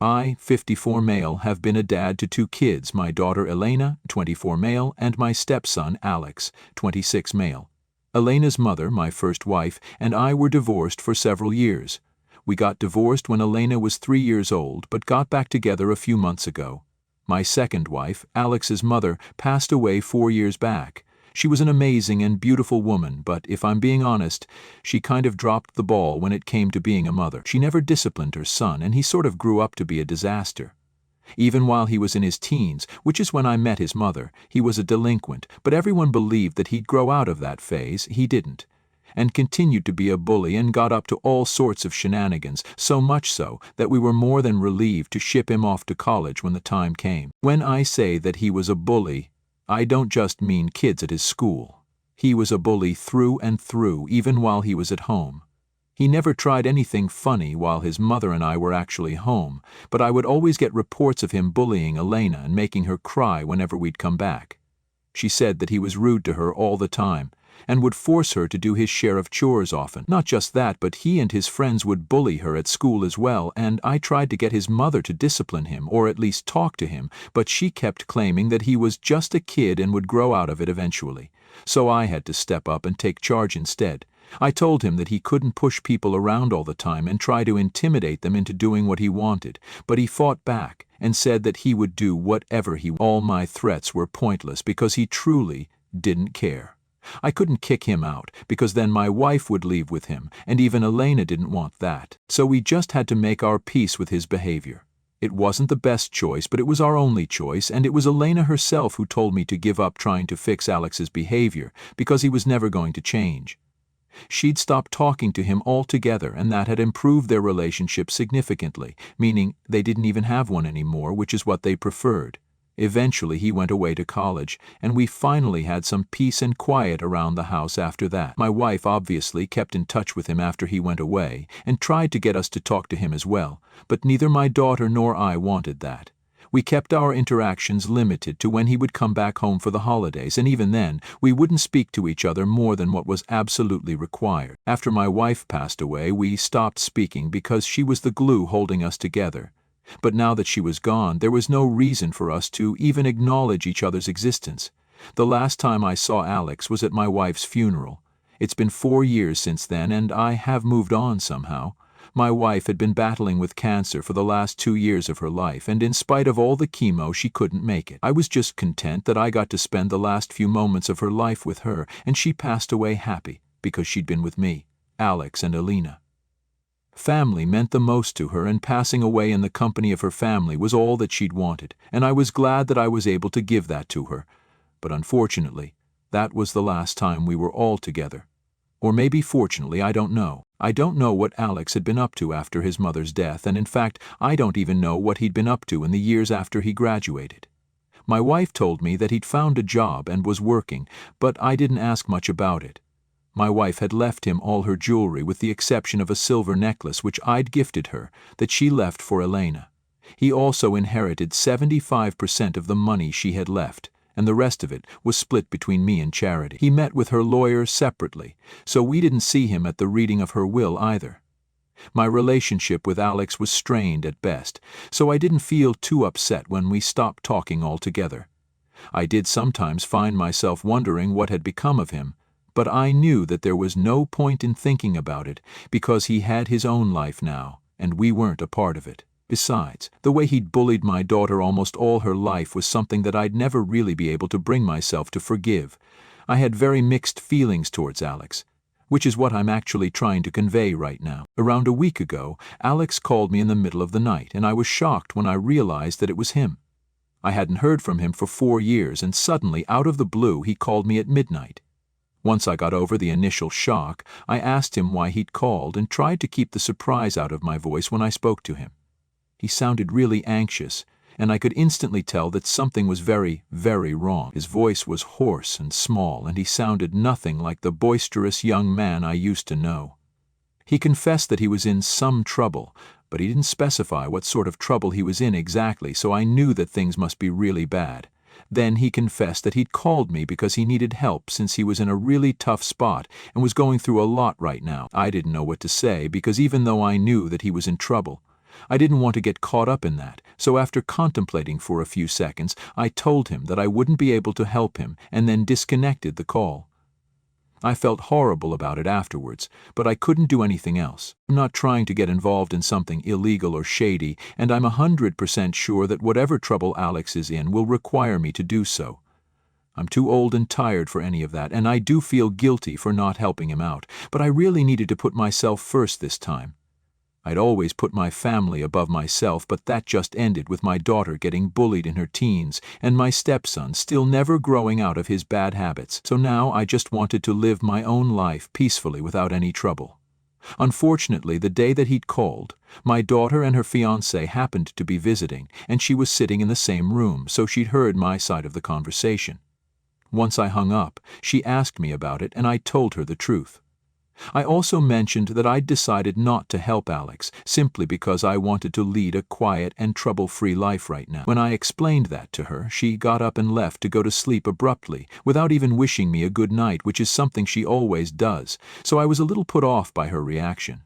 I, 54 male, have been a dad to two kids, my daughter Elena, 24 male, and my stepson Alex, 26 male. Elena's mother, my first wife, and I were divorced for several years. We got divorced when Elena was 3 years old, but got back together a few months ago. My second wife, Alex's mother, passed away 4 years back. She was an amazing and beautiful woman, but if I'm being honest, she kind of dropped the ball when it came to being a mother. She never disciplined her son, and he sort of grew up to be a disaster. Even while he was in his teens, which is when I met his mother, he was a delinquent, but everyone believed that he'd grow out of that phase. He didn't, and continued to be a bully and got up to all sorts of shenanigans, so much so that we were more than relieved to ship him off to college when the time came. When I say that he was a bully, I don't just mean kids at his school. He was a bully through and through, even while he was at home. He never tried anything funny while his mother and I were actually home, but I would always get reports of him bullying Elena and making her cry whenever we'd come back. She said that he was rude to her all the time, and would force her to do his share of chores often. Not just that, but he and his friends would bully her at school as well, and I tried to get his mother to discipline him, or at least talk to him, but she kept claiming that he was just a kid and would grow out of it eventually. So I had to step up and take charge instead. I told him that he couldn't push people around all the time and try to intimidate them into doing what he wanted, but he fought back and said that he would do whatever he wanted. All my threats were pointless because he truly didn't care. I couldn't kick him out because then my wife would leave with him, and even Elena didn't want that. So we just had to make our peace with his behavior. It wasn't the best choice, but it was our only choice, and it was Elena herself who told me to give up trying to fix Alex's behavior because he was never going to change. She'd stopped talking to him altogether, and that had improved their relationship significantly, meaning they didn't even have one anymore, which is what they preferred. Eventually he went away to college, and we finally had some peace and quiet around the house after that. My wife obviously kept in touch with him after he went away, and tried to get us to talk to him as well, but neither my daughter nor I wanted that. We kept our interactions limited to when he would come back home for the holidays, and even then, we wouldn't speak to each other more than what was absolutely required. After my wife passed away, we stopped speaking because she was the glue holding us together. But now that she was gone, there was no reason for us to even acknowledge each other's existence. The last time I saw Alex was at my wife's funeral. It's been 4 years since then, and I have moved on somehow. My wife had been battling with cancer for the last 2 years of her life, and in spite of all the chemo, she couldn't make it. I was just content that I got to spend the last few moments of her life with her, and she passed away happy because she'd been with me, Alex, and Elena. Family meant the most to her, and passing away in the company of her family was all that she'd wanted, and I was glad that I was able to give that to her. But unfortunately, that was the last time we were all together. Or maybe fortunately, I don't know. I don't know what Alex had been up to after his mother's death, and in fact, I don't even know what he'd been up to in the years after he graduated. My wife told me that he'd found a job and was working, but I didn't ask much about it. My wife had left him all her jewelry with the exception of a silver necklace which I'd gifted her, that she left for Elena. He also inherited 75% of the money she had left, and the rest of it was split between me and Charity. He met with her lawyer separately, so we didn't see him at the reading of her will either. My relationship with Alex was strained at best, so I didn't feel too upset when we stopped talking altogether. I did sometimes find myself wondering what had become of him, but I knew that there was no point in thinking about it because he had his own life now, and we weren't a part of it. Besides, the way he'd bullied my daughter almost all her life was something that I'd never really be able to bring myself to forgive. I had very mixed feelings towards Alex, which is what I'm actually trying to convey right now. Around a week ago, Alex called me in the middle of the night, and I was shocked when I realized that it was him. I hadn't heard from him for 4 years, and suddenly, out of the blue, he called me at midnight. Once I got over the initial shock, I asked him why he'd called and tried to keep the surprise out of my voice when I spoke to him. He sounded really anxious, and I could instantly tell that something was very, very wrong. His voice was hoarse and small, and he sounded nothing like the boisterous young man I used to know. He confessed that he was in some trouble, but he didn't specify what sort of trouble he was in exactly, so I knew that things must be really bad. Then he confessed that he'd called me because he needed help since he was in a really tough spot and was going through a lot right now. I didn't know what to say because even though I knew that he was in trouble, I didn't want to get caught up in that, so after contemplating for a few seconds, I told him that I wouldn't be able to help him and then disconnected the call. I felt horrible about it afterwards, but I couldn't do anything else. I'm not trying to get involved in something illegal or shady, and I'm 100% sure that whatever trouble Alex is in will require me to do so. I'm too old and tired for any of that, and I do feel guilty for not helping him out, but I really needed to put myself first this time. I'd always put my family above myself, but that just ended with my daughter getting bullied in her teens and my stepson still never growing out of his bad habits. So now I just wanted to live my own life peacefully without any trouble. Unfortunately, the day that he'd called, my daughter and her fiancé happened to be visiting, and she was sitting in the same room, so she'd heard my side of the conversation. Once I hung up, she asked me about it, and I told her the truth. I also mentioned that I'd decided not to help Alex, simply because I wanted to lead a quiet and trouble-free life right now. When I explained that to her, she got up and left to go to sleep abruptly, without even wishing me a good night, which is something she always does, so I was a little put off by her reaction.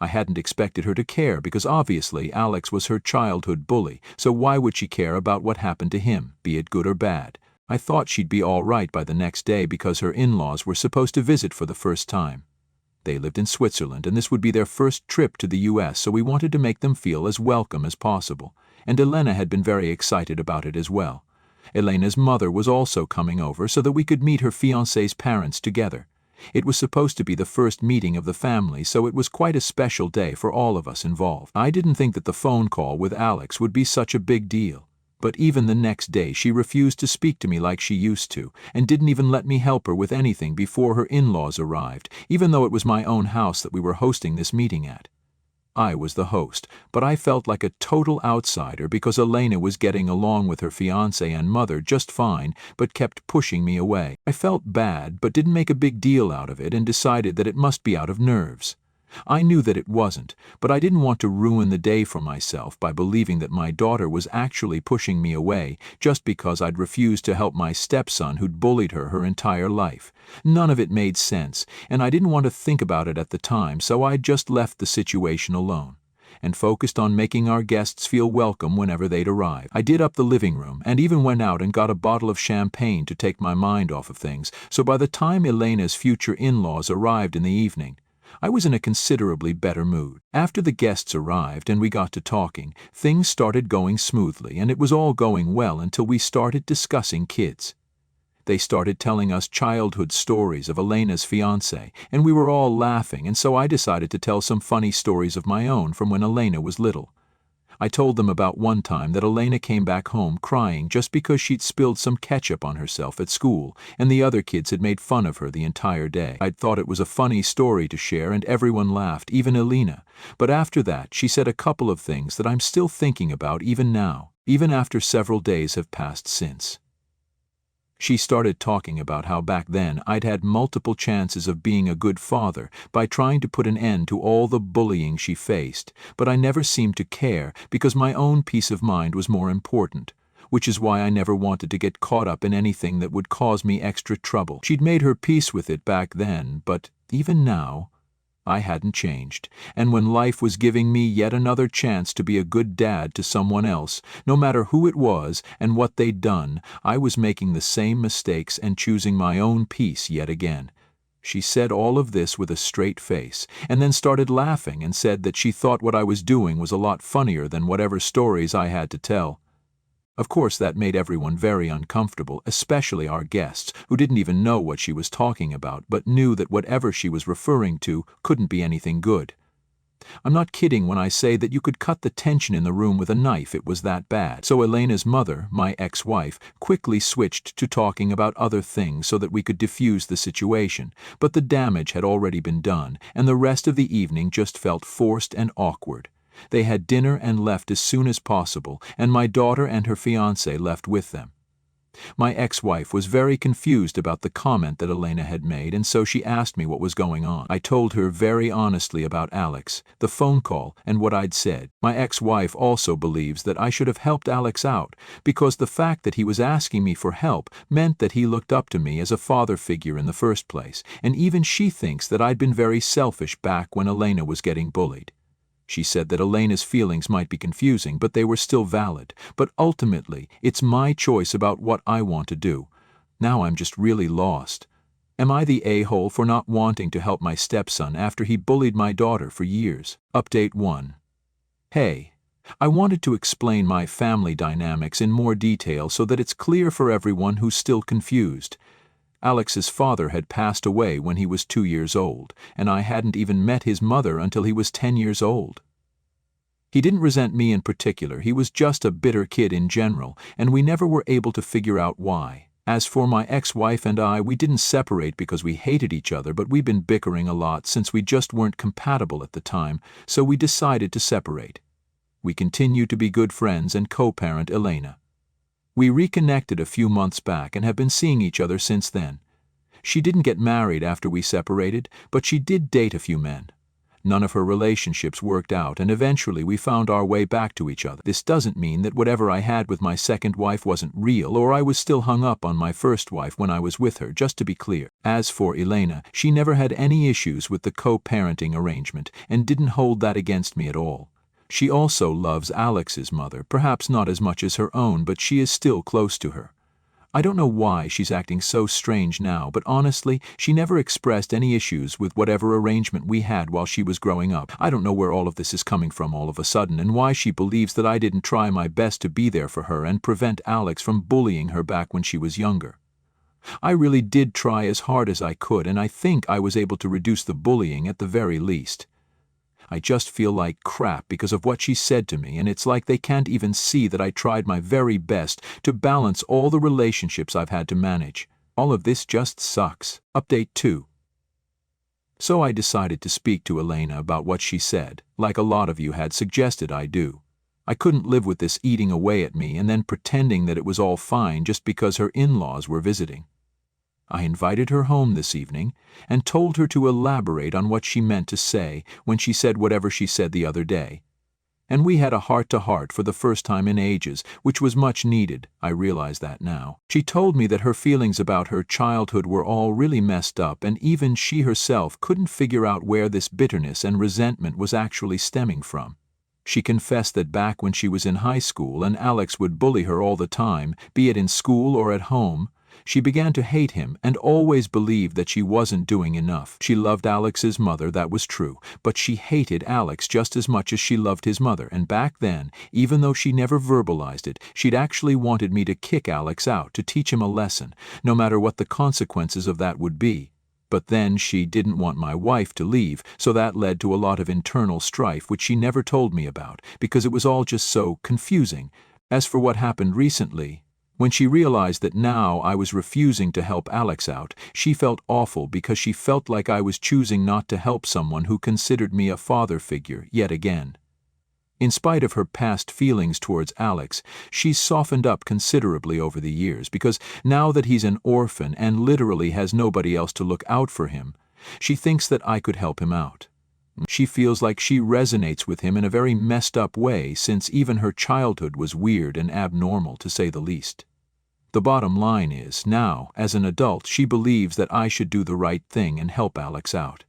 I hadn't expected her to care because obviously Alex was her childhood bully, so why would she care about what happened to him, be it good or bad? I thought she'd be all right by the next day because her in-laws were supposed to visit for the first time. They lived in Switzerland, and this would be their first trip to the US, so we wanted to make them feel as welcome as possible, and Elena had been very excited about it as well. Elena's mother was also coming over so that we could meet her fiancé's parents together. It was supposed to be the first meeting of the family, so it was quite a special day for all of us involved. I didn't think that the phone call with Alex would be such a big deal. But even the next day she refused to speak to me like she used to, and didn't even let me help her with anything before her in-laws arrived, even though it was my own house that we were hosting this meeting at. I was the host, but I felt like a total outsider because Elena was getting along with her fiancé and mother just fine, but kept pushing me away. I felt bad, but didn't make a big deal out of it and decided that it must be out of nerves. I knew that it wasn't, but I didn't want to ruin the day for myself by believing that my daughter was actually pushing me away just because I'd refused to help my stepson who'd bullied her entire life. None of it made sense, and I didn't want to think about it at the time, so I just left the situation alone and focused on making our guests feel welcome whenever they'd arrive. I did up the living room and even went out and got a bottle of champagne to take my mind off of things, so by the time Elena's future in-laws arrived in the evening, I was in a considerably better mood. After the guests arrived and we got to talking, things started going smoothly, and it was all going well until we started discussing kids. They started telling us childhood stories of Elena's fiancé, and we were all laughing, and so I decided to tell some funny stories of my own from when Elena was little. I told them about one time that Elena came back home crying just because she'd spilled some ketchup on herself at school, and the other kids had made fun of her the entire day. I'd thought it was a funny story to share, and everyone laughed, even Elena. But after that, she said a couple of things that I'm still thinking about even now, even after several days have passed since. She started talking about how back then I'd had multiple chances of being a good father by trying to put an end to all the bullying she faced, but I never seemed to care because my own peace of mind was more important, which is why I never wanted to get caught up in anything that would cause me extra trouble. She'd made her peace with it back then, but even now, I hadn't changed, and when life was giving me yet another chance to be a good dad to someone else, no matter who it was and what they'd done, I was making the same mistakes and choosing my own peace yet again. She said all of this with a straight face, and then started laughing and said that she thought what I was doing was a lot funnier than whatever stories I had to tell. Of course, that made everyone very uncomfortable, especially our guests, who didn't even know what she was talking about, but knew that whatever she was referring to couldn't be anything good. I'm not kidding when I say that you could cut the tension in the room with a knife, it was that bad. So Elena's mother, my ex-wife, quickly switched to talking about other things so that we could diffuse the situation, but the damage had already been done, and the rest of the evening just felt forced and awkward. They had dinner and left as soon as possible, and my daughter and her fiancé left with them. My ex-wife was very confused about the comment that Elena had made, and so she asked me what was going on. I told her very honestly about Alex, the phone call, and what I'd said. My ex-wife also believes that I should have helped Alex out, because the fact that he was asking me for help meant that he looked up to me as a father figure in the first place, and even she thinks that I'd been very selfish back when Elena was getting bullied. She said that Elena's feelings might be confusing, but they were still valid. But ultimately, it's my choice about what I want to do. Now I'm just really lost. Am I the a-hole for not wanting to help my stepson after he bullied my daughter for years? Update 1. Hey, I wanted to explain my family dynamics in more detail so that it's clear for everyone who's still confused. Alex's father had passed away when he was 2 years old, and I hadn't even met his mother until he was 10 years old. He didn't resent me in particular, he was just a bitter kid in general, and we never were able to figure out why. As for my ex-wife and I, we didn't separate because we hated each other, but we'd been bickering a lot since we just weren't compatible at the time, so we decided to separate. We continue to be good friends and co-parent Elena. We reconnected a few months back and have been seeing each other since then. She didn't get married after we separated, but she did date a few men. None of her relationships worked out, and eventually we found our way back to each other. This doesn't mean that whatever I had with my second wife wasn't real, or I was still hung up on my first wife when I was with her, just to be clear. As for Elena, she never had any issues with the co-parenting arrangement, and didn't hold that against me at all. She also loves Alex's mother, perhaps not as much as her own, but she is still close to her. I don't know why she's acting so strange now, but honestly, she never expressed any issues with whatever arrangement we had while she was growing up. I don't know where all of this is coming from all of a sudden, and why she believes that I didn't try my best to be there for her and prevent Alex from bullying her back when she was younger. I really did try as hard as I could, and I think I was able to reduce the bullying at the very least. I just feel like crap because of what she said to me, and it's like they can't even see that I tried my very best to balance all the relationships I've had to manage. All of this just sucks. Update 2. So I decided to speak to Elena about what she said, like a lot of you had suggested I do. I couldn't live with this eating away at me and then pretending that it was all fine just because her in-laws were visiting. I invited her home this evening and told her to elaborate on what she meant to say when she said whatever she said the other day. And we had a heart-to-heart for the first time in ages, which was much needed. I realize that now. She told me that her feelings about her childhood were all really messed up, and even she herself couldn't figure out where this bitterness and resentment was actually stemming from. She confessed that back when she was in high school and Alex would bully her all the time, be it in school or at home, she began to hate him and always believed that she wasn't doing enough. She loved Alex's mother, that was true, but she hated Alex just as much as she loved his mother, and back then, even though she never verbalized it, she'd actually wanted me to kick Alex out to teach him a lesson, no matter what the consequences of that would be. But then she didn't want my wife to leave, so that led to a lot of internal strife which she never told me about, because it was all just so confusing. As for what happened recently, when she realized that now I was refusing to help Alex out, she felt awful because she felt like I was choosing not to help someone who considered me a father figure yet again. In spite of her past feelings towards Alex, she's softened up considerably over the years because now that he's an orphan and literally has nobody else to look out for him, she thinks that I could help him out. She feels like she resonates with him in a very messed up way since even her childhood was weird and abnormal to say the least. The bottom line is, now, as an adult, she believes that I should do the right thing and help Alex out.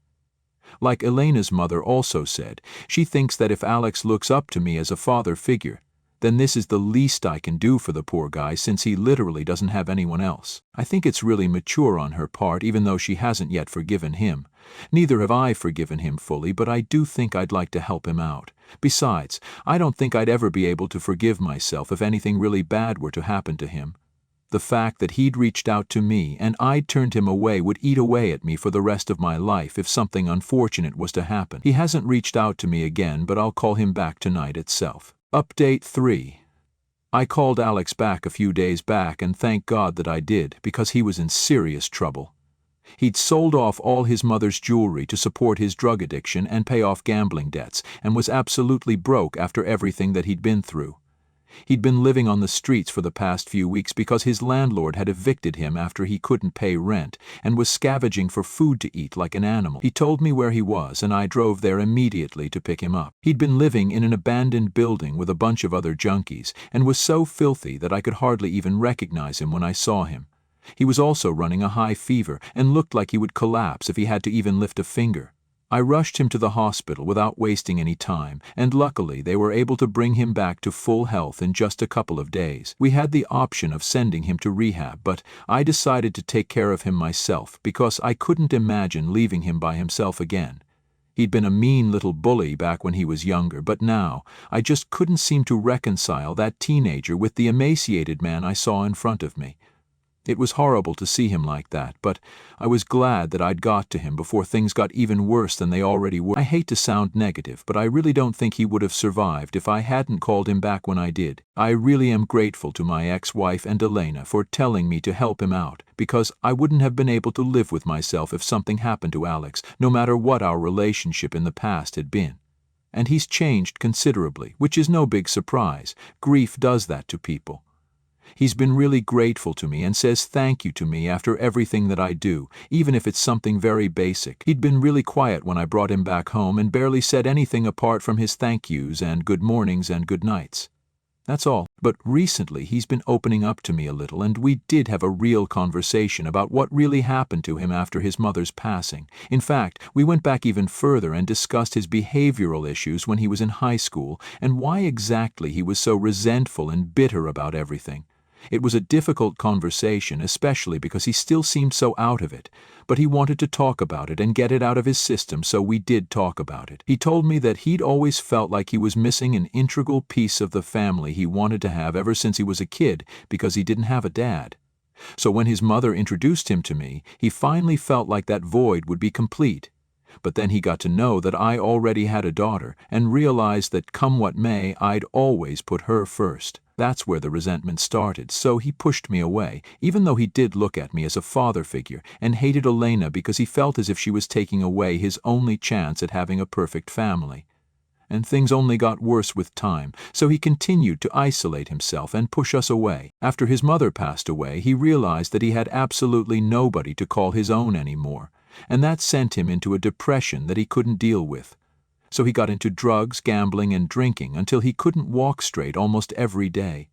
Like Elena's mother also said, she thinks that if Alex looks up to me as a father figure, then this is the least I can do for the poor guy since he literally doesn't have anyone else. I think it's really mature on her part, even though she hasn't yet forgiven him. Neither have I forgiven him fully, but I do think I'd like to help him out. Besides, I don't think I'd ever be able to forgive myself if anything really bad were to happen to him. The fact that he'd reached out to me and I'd turned him away would eat away at me for the rest of my life if something unfortunate was to happen. He hasn't reached out to me again, but I'll call him back tonight itself. Update 3. I called Alex back a few days back, and thank God that I did, because he was in serious trouble. He'd sold off all his mother's jewelry to support his drug addiction and pay off gambling debts, and was absolutely broke after everything that he'd been through. He'd been living on the streets for the past few weeks because his landlord had evicted him after he couldn't pay rent, and was scavenging for food to eat like an animal. He told me where he was, and I drove there immediately to pick him up. He'd been living in an abandoned building with a bunch of other junkies, and was so filthy that I could hardly even recognize him when I saw him. He was also running a high fever and looked like he would collapse if he had to even lift a finger. I rushed him to the hospital without wasting any time, and luckily they were able to bring him back to full health in just a couple of days. We had the option of sending him to rehab, but I decided to take care of him myself because I couldn't imagine leaving him by himself again. He'd been a mean little bully back when he was younger, but now I just couldn't seem to reconcile that teenager with the emaciated man I saw in front of me. It was horrible to see him like that, but I was glad that I'd got to him before things got even worse than they already were. I hate to sound negative, but I really don't think he would have survived if I hadn't called him back when I did. I really am grateful to my ex-wife and Elena for telling me to help him out, because I wouldn't have been able to live with myself if something happened to Alex, no matter what our relationship in the past had been. And he's changed considerably, which is no big surprise. Grief does that to people. He's been really grateful to me and says thank you to me after everything that I do, even if it's something very basic. He'd been really quiet when I brought him back home and barely said anything apart from his thank yous and good mornings and good nights. That's all. But recently he's been opening up to me a little, and we did have a real conversation about what really happened to him after his mother's passing. In fact, we went back even further and discussed his behavioral issues when he was in high school and why exactly he was so resentful and bitter about everything. It was a difficult conversation, especially because he still seemed so out of it, but he wanted to talk about it and get it out of his system, so we did talk about it. He told me that he'd always felt like he was missing an integral piece of the family he wanted to have ever since he was a kid because he didn't have a dad. So when his mother introduced him to me, he finally felt like that void would be complete. But then he got to know that I already had a daughter and realized that come what may, I'd always put her first. That's where the resentment started, so he pushed me away, even though he did look at me as a father figure and hated Elena because he felt as if she was taking away his only chance at having a perfect family. And things only got worse with time, so he continued to isolate himself and push us away. After his mother passed away, he realized that he had absolutely nobody to call his own anymore, and that sent him into a depression that he couldn't deal with. So he got into drugs, gambling, and drinking until he couldn't walk straight almost every day.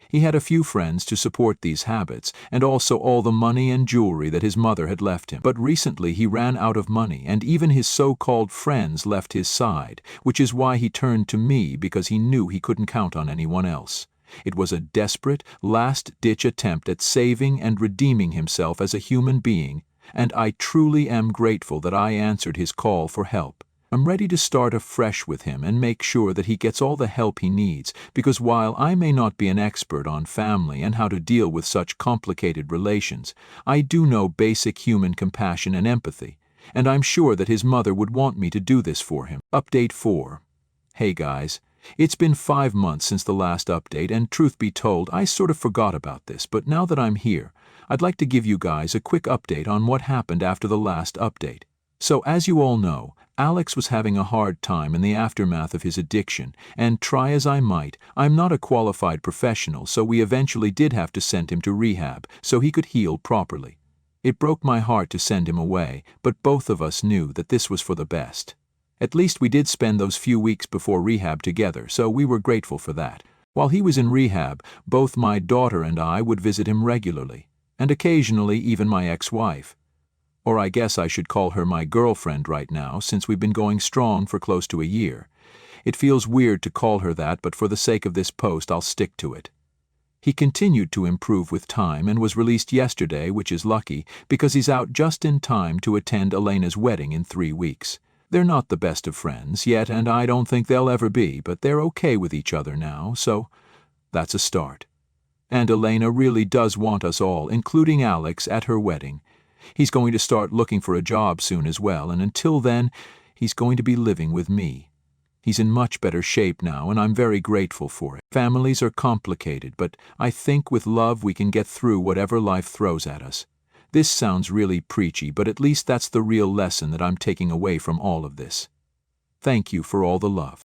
He had a few friends to support these habits, and also all the money and jewelry that his mother had left him. But recently he ran out of money, and even his so-called friends left his side, which is why he turned to me, because he knew he couldn't count on anyone else. It was a desperate, last-ditch attempt at saving and redeeming himself as a human being, and I truly am grateful that I answered his call for help. I'm ready to start afresh with him and make sure that he gets all the help he needs, because while I may not be an expert on family and how to deal with such complicated relations, I do know basic human compassion and empathy, and I'm sure that his mother would want me to do this for him. Update 4. Hey guys, it's been 5 months since the last update, and truth be told, I sort of forgot about this, but now that I'm here, I'd like to give you guys a quick update on what happened after the last update. So as you all know, Alex was having a hard time in the aftermath of his addiction, and try as I might, I'm not a qualified professional, so we eventually did have to send him to rehab so he could heal properly. It broke my heart to send him away, but both of us knew that this was for the best. At least we did spend those few weeks before rehab together, so we were grateful for that. While he was in rehab, both my daughter and I would visit him regularly, and occasionally even my ex-wife. Or I guess I should call her my girlfriend right now, since we've been going strong for close to a year. It feels weird to call her that, but for the sake of this post, I'll stick to it. He continued to improve with time and was released yesterday, which is lucky, because he's out just in time to attend Elena's wedding in 3 weeks. They're not the best of friends yet, and I don't think they'll ever be, but they're okay with each other now, so that's a start. And Elena really does want us all, including Alex, at her wedding. He's going to start looking for a job soon as well, and until then, he's going to be living with me. He's in much better shape now, and I'm very grateful for it. Families are complicated, but I think with love we can get through whatever life throws at us. This sounds really preachy, but at least that's the real lesson that I'm taking away from all of this. Thank you for all the love.